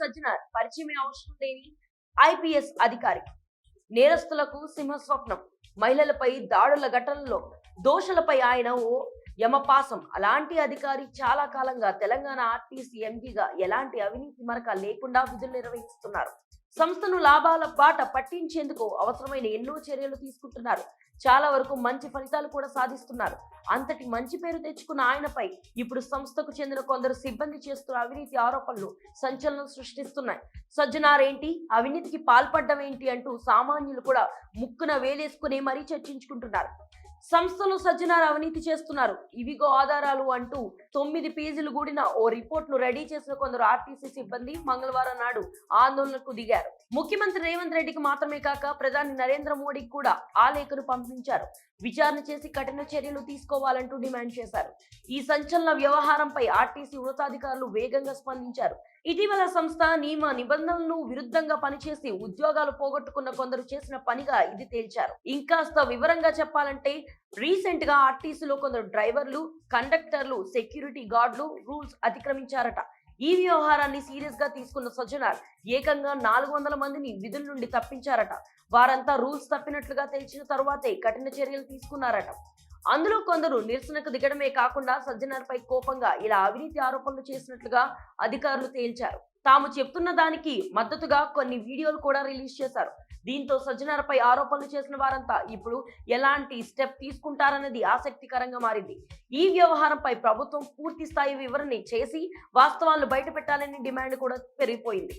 సజ్జనార్ పరిచయమే అవసరం లేని ఐపీఎస్ అధికారి. నేరస్తులకు సింహస్వప్నం. మహిళలపై దాడుల ఘటనలో దోషులపై ఆయన ఓ యమపాసం. అలాంటి అధికారి చాలా కాలంగా తెలంగాణ ఆర్టీసీ ఎంపీగా ఎలాంటి అవినీతి మరక లేకుండా విధులు నిర్వహిస్తున్నారు. సంస్థను లాభాల బాట పట్టించేందుకు అవసరమైన ఎన్నో చర్యలు తీసుకుంటున్నారు. చాలా వరకు మంచి ఫలితాలు కూడా సాధిస్తున్నారు. అంతటి మంచి పేరు తెచ్చుకున్న ఆయనపై ఇప్పుడు సంస్థకు చెందిన కొందరు సిబ్బంది చేస్తున్న అవినీతి ఆరోపణలు సంచలనం సృష్టిస్తున్నాయి. సజ్జనార్ ఏంటి, అవినీతికి పాల్పడ్డం ఏంటి అంటూ సామాన్యులు కూడా ముక్కున వేలేసుకుని మరీ చర్చించుకుంటున్నారు. సంస్థలో సజ్జనార్ అవినీతి చేస్తున్నారు, ఇవిగో ఆధారాలు అంటూ 9 పేజీలు కూడిన ఓ రిపోర్ట్ ను రెడీ చేసిన కొందరు ఆర్టీసీ సిబ్బంది మంగళవారం నాడు ఆందోళనకు దిగారు. ముఖ్యమంత్రి రేవంత్ రెడ్డికి మాత్రమే కాక ప్రధాని నరేంద్ర మోడీకి కూడా ఆ లేఖను పంపించారు. విచారణ చేసి కఠిన చర్యలు తీసుకోవాలంటూ డిమాండ్ చేశారు. ఈ సంచలన వ్యవహారంపై ఆర్టీసీ ఉన్నతాధికారులు వేగంగా స్పందించారు. ఇటీవల సంస్థ నియమ నిబంధనలను విరుద్ధంగా పనిచేసి ఉద్యోగాలు పోగొట్టుకున్న కొందరు చేసిన పనిగా ఇది తేల్చారు. ఇంకాస్త వివరంగా చెప్పాలంటే రీసెంట్ గా ఆర్టీసీలో కొందరు డ్రైవర్లు, కండక్టర్లు, సెక్యూరిటీ గార్డులు రూల్స్ అతిక్రమించారట. ఈ వ్యవహారాన్ని సీరియస్ గా తీసుకున్న సజ్జనార్ ఏకంగా 400 మందిని విధుల నుండి తప్పించారట. వారంతా రూల్స్ తప్పినట్లుగా తెలిసిన తరువాతే కఠిన చర్యలు తీసుకున్నారట. అందులో కొందరు నిరసనకు దిగడమే కాకుండా సజ్జనార్ పై కోపంగా ఇలా అవినీతి ఆరోపణలు చేసినట్లుగా అధికారులు తేల్చారు. తాము చెప్తున్న దానికి మద్దతుగా కొన్ని వీడియోలు కూడా రిలీజ్ చేశారు. దీంతో సజ్జనార్ పై ఆరోపణలు చేసిన వారంతా ఇప్పుడు ఎలాంటి స్టెప్ తీసుకుంటారన్నది ఆసక్తికరంగా మారింది. ఈ వ్యవహారంపై ప్రభుత్వం పూర్తి స్థాయి వివరణ చేసి వాస్తవాలను బయటపెట్టాలని డిమాండ్ కూడా పెరిగిపోయింది.